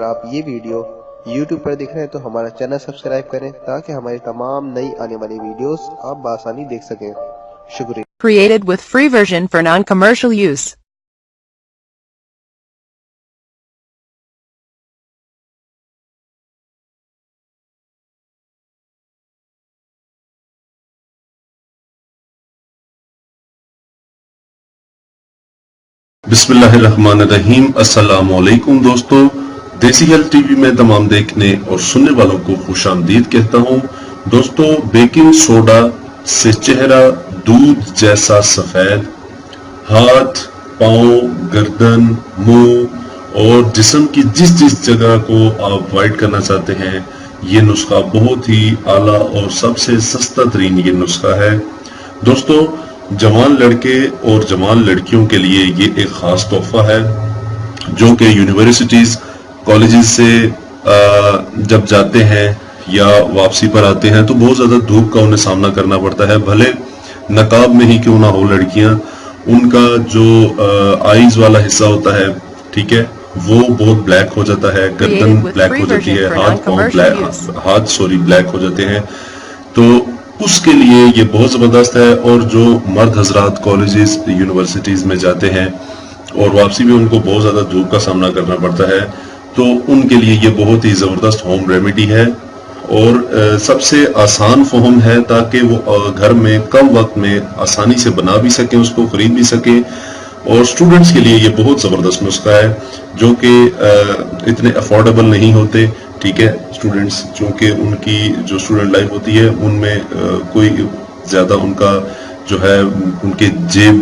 अगर आप ये वीडियो YouTube पर देख रहे हैं तो हमारा चैनल सब्सक्राइब करें ताकि हमारी तमाम नई आने वाली वीडियोस आप बासानी देख सकें। शुक्रिया। Created with free version for non-commercial use. बिस्मिल्लाहिर्रहमानिर्रहीम। अस्सलामुअलैकुम दोस्तों, देसी हेल्थ टीवी में तमाम देखने और सुनने वालों को खुशामदीद कहता हूं। दोस्तों, बेकिंग सोडा से चेहरा दूध जैसा सफेद, हाथ, पांव, गर्दन, मुंह और जिस्म की जिस जिस जगह को आप वाइट करना चाहते हैं, ये नुस्खा बहुत ही आला और सबसे सस्ता तरीन ये नुस्खा है। दोस्तों, जवान लड़के और जवान लड़कियों के लिए ये एक खास तोहफा है जो कि यूनिवर्सिटीज कॉलेजेस से जब जाते हैं या वापसी पर आते हैं तो बहुत ज्यादा धूप का उन्हें सामना करना पड़ता है। भले नकाब में ही क्यों ना हो लड़कियां, उनका जो आईज वाला हिस्सा होता है, ठीक है, वो बहुत ब्लैक हो जाता है, गर्दन ब्लैक हो जाती है, हाथ ब्लैक हो जाते हैं। तो उसके लिए ये बहुत जबरदस्त है। और जो मर्द हजरात कॉलेजेस यूनिवर्सिटीज में जाते हैं और वापसी में उनको बहुत ज्यादा धूप का सामना करना पड़ता है, तो उनके लिए ये बहुत ही जबरदस्त होम रेमेडी है और सबसे आसान फॉर्म है ताकि वो घर में कम वक्त में आसानी से बना भी सके, उसको खरीद भी सके। और स्टूडेंट्स के लिए ये बहुत जबरदस्त नुस्खा है जो कि इतने अफोर्डेबल नहीं होते, ठीक है। स्टूडेंट्स चूंकि उनकी जो स्टूडेंट लाइफ होती है उनमें कोई ज्यादा उनका जो है उनके जेब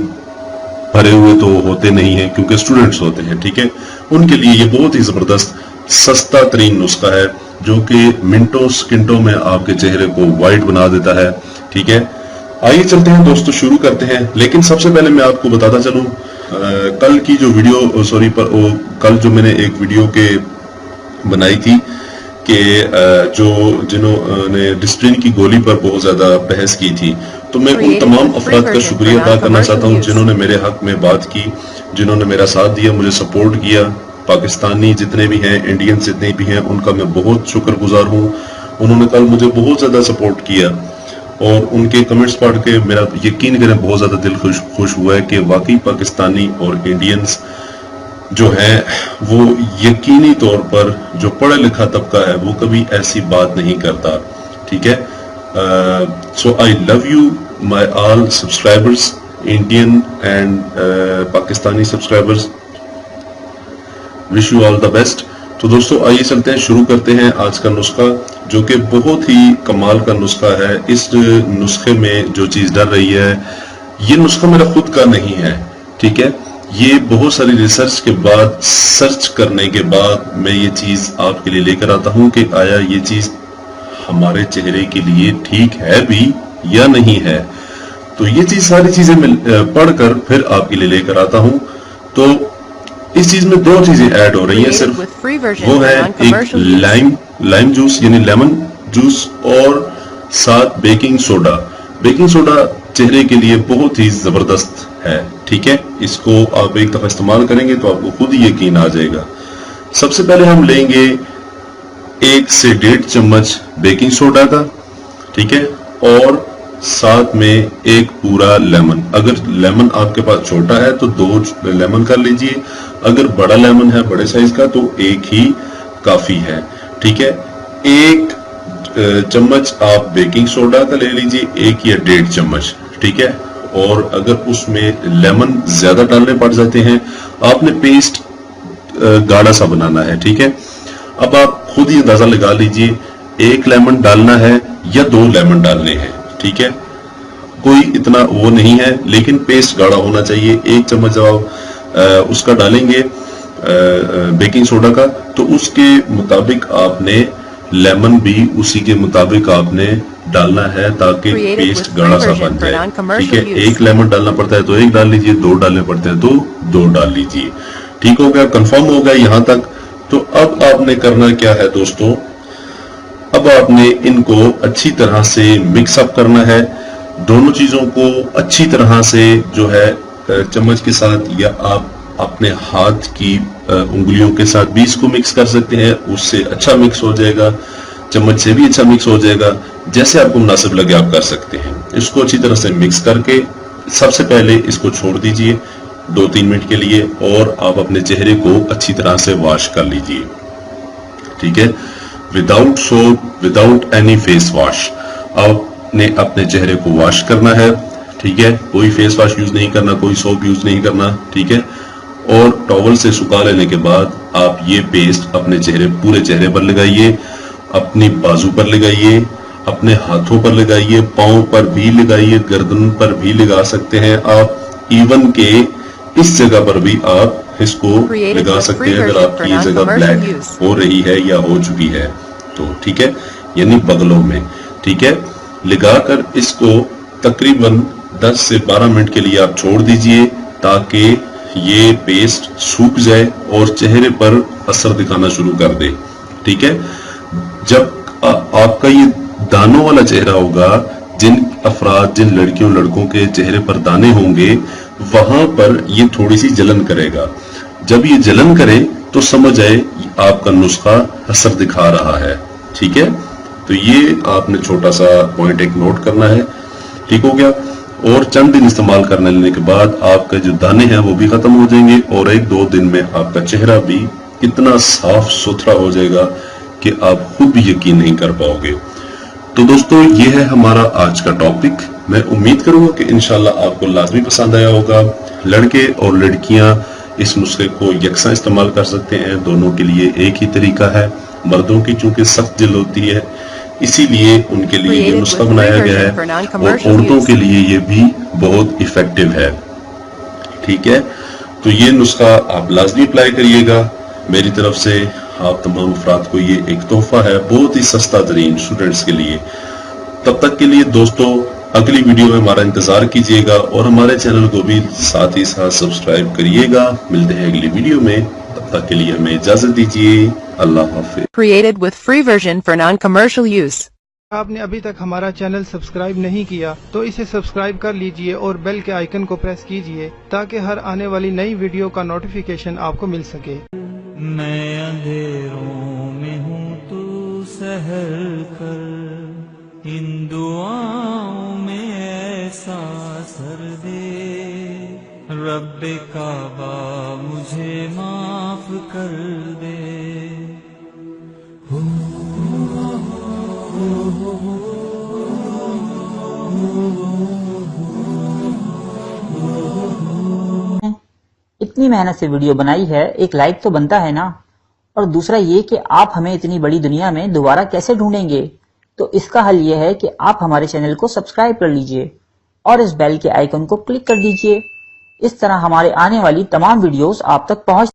भरे हुए तो होते नहीं है क्योंकि स्टूडेंट्स होते हैं, ठीक है। उनके लिए ये बहुत ही जबरदस्त सस्ता तरीन नुस्खा है जो कि मिनटों सेकंडों में आपके चेहरे को व्हाइट बना देता है, ठीक है। आइए चलते हैं दोस्तों, शुरू करते हैं। लेकिन सबसे पहले मैं आपको बताता चलूं, कल की जो वीडियो कल जो मैंने एक वीडियो के बनाई थी कि जिन्होंने डिस्प्लिन की गोली पर बहुत ज्यादा बहस की थी, तो मैं उन तमाम अफराद का शुक्रिया अदा करना चाहता हूं जिन्होंने मेरे हक में बात की, जिन्होंने मेरा साथ दिया, मुझे सपोर्ट किया। पाकिस्तानी जितने भी हैं, इंडियन जितने भी हैं, उनका मैं बहुत शुक्रगुजार हूं। उन्होंने कल मुझे बहुत ज्यादा सपोर्ट किया और उनके कमेंट्स पढ़ के मेरा यकीन करें बहुत ज्यादा दिल खुश हुआ है कि वाकई पाकिस्तानी और इंडियंस जो है वो यकीनी तौर पर जो पढ़ा लिखा तबका है वो कभी ऐसी बात नहीं करता, ठीक है। So I love you my all subscribers, Indian and Pakistani subscribers, wish you all the best. तो दोस्तों, आइए चलते हैं, शुरू करते हैं आज का नुस्खा जो कि बहुत ही कमाल का नुस्खा है। इस नुस्खे में जो चीज डल रही है, ये नुस्खा मेरा खुद का नहीं है, ठीक है। ये बहुत सारी रिसर्च के बाद, सर्च करने के बाद मैं ये चीज आपके लिए लेकर आता हूं कि आया ये चीज हमारे चेहरे के लिए ठीक है भी या नहीं है। तो ये चीज सारी चीजें मैं पढ़कर फिर आपके लिए लेकर आता हूं। तो इस चीज में दो चीजें ऐड हो रही हैं सिर्फ, वो है एक लाइम जूस यानी लेमन जूस और साथ बेकिंग सोडा। बेकिंग सोडा चेहरे के लिए बहुत ही जबरदस्त है, ठीक है। इसको आप एक दफा इस्तेमाल करेंगे तो आपको खुद ही यकीन आ जाएगा। सबसे पहले हम लेंगे 1 से 1.5 चम्मच बेकिंग सोडा का, ठीक है, और साथ में एक पूरा लेमन। अगर लेमन आपके पास छोटा है तो 2 लेमन कर लीजिए, अगर बड़ा लेमन है बड़े साइज का तो एक ही काफी है, ठीक है। 1 चम्मच आप बेकिंग सोडा का ले लीजिए, 1 या 1.5 चम्मच, ठीक है। और अगर उसमें लेमन ज्यादा डालने पड़ जाते हैं, आपने पेस्ट गाढ़ा सा बनाना है, ठीक है। अब आप खुद ही अंदाजा लगा लीजिए 1 लेमन डालना है या 2 लेमन डालने हैं, ठीक है। कोई इतना वो नहीं है, लेकिन पेस्ट गाढ़ा होना चाहिए। 1 चम्मच जब आप उसका डालेंगे बेकिंग सोडा का, तो उसके मुताबिक आपने लेमन भी उसी के मुताबिक आपने डालना है ताकि पेस्ट गाढ़ा सा बन जाए, ठीक है। 1 लेमन डालना पड़ता है तो 1 डाल लीजिए, 2 डालने पड़ते हैं तो 2 डाल लीजिए, ठीक हो गया, कंफर्म हो गया यहां तक। तो अब आपने करना क्या है दोस्तों, अब आपने इनको अच्छी तरह से मिक्स अप करना है। दोनों चीजों को अच्छी तरह से जो है चम्मच के साथ या आप अपने हाथ की उंगलियों के साथ भी इसको मिक्स कर सकते हैं, उससे अच्छा मिक्स हो जाएगा, चम्मच से भी अच्छा मिक्स हो जाएगा, जैसे आपको मुनासिब लगे आप कर सकते हैं। इसको अच्छी तरह से मिक्स करके सबसे पहले इसको छोड़ दीजिए 2-3 मिनट के लिए, और आप अपने चेहरे को अच्छी तरह से वॉश कर लीजिए, ठीक है, without soap, without any face wash. आपने अपने चेहरे को वॉश करना है, ठीक है, कोई फेस वॉश यूज नहीं करना, कोई सोप यूज नहीं करना, ठीक है, और टॉवल से सुखा लेने के बाद आप ये पेस्ट अपने पूरे चेहरे पर लगाइए, अपनी बाजू पर लगाइए, अपने हाथों पर लगाइए, पांव पर भी लगाइए, गर्दन पर भी लगा सकते हैं आप, इवन के इस जगह पर भी आप इसको लगा सकते हैं अगर आपकी ये जगह ब्लैक हो रही है या हो चुकी है तो, ठीक है, यानी बगलों में, ठीक है, लगाकर इसको तकरीबन 10 से 12 मिनट के लिए आप छोड़ दीजिए ताकि ये पेस्ट सूख जाए और चेहरे पर असर दिखाना शुरू कर दे, ठीक है। जब आपका ये दानों वाला चेहरा होगा, जिन लड़कियों लड़कों के चेहरे पर दाने होंगे वहां पर ये थोड़ी सी जलन करेगा। जब ये जलन करे तो समझ आए आपका नुस्खा असर दिखा रहा है, ठीक है। तो ये आपने छोटा सा पॉइंट एक नोट करना है, ठीक हो गया। और चंद दिन इस्तेमाल करने लेने के बाद आपका जो दाने हैं वो भी खत्म हो जाएंगे और 1-2 दिन में आपका चेहरा भी इतना साफ सुथरा हो जाएगा कि आप खुद भी यकीन नहीं कर पाओगे। तो दोस्तों ये है हमारा आज का टॉपिक। मैं उम्मीद करूंगा कि इंशाल्लाह आपको लाजमी पसंद आया होगा। लड़के और लड़कियां इस नुस्खे को यकसा इस्तेमाल कर सकते हैं, दोनों के लिए एक ही तरीका है। मर्दों की चूंकि सख्त जिल्द होती है इसीलिए उनके लिए ये नुस्खा बनाया गया है और औरतों के लिए ये भी बहुत इफेक्टिव है, ठीक है। तो ये नुस्खा आप लाजमी अप्लाई करिएगा। मेरी तरफ से आप तमाम अफराद को ये एक तोहफा है, बहुत ही सस्ता तरीन स्टूडेंट्स के लिए। तब तक के लिए दोस्तों अगली वीडियो में हमारा इंतजार कीजिएगा और हमारे चैनल को भी साथ ही साथ सब्सक्राइब करिएगा। मिलते हैं अगली वीडियो में, तब तक के लिए हमें इजाजत दीजिए। अल्लाह हाफिज। Created with free version for non-commercial use. आपने अभी तक हमारा चैनल सब्सक्राइब नहीं किया तो इसे सब्सक्राइब कर लीजिए और बेल के आइकन को प्रेस कीजिए ताकि हर आने वाली नई वीडियो का नोटिफिकेशन आपको मिल सके। मैं अंधेरों में हूँ तू सहर कर, इन दुआओं में ऐसा सर दे, रब्बे काबा मुझे माफ कर दे। इतनी मेहनत से वीडियो बनाई है, एक लाइक तो बनता है ना। और दूसरा ये कि आप हमें इतनी बड़ी दुनिया में दोबारा कैसे ढूंढेंगे, तो इसका हल ये है कि आप हमारे चैनल को सब्सक्राइब कर लीजिए और इस बेल के आइकन को क्लिक कर दीजिए। इस तरह हमारे आने वाली तमाम वीडियोस आप तक पहुंच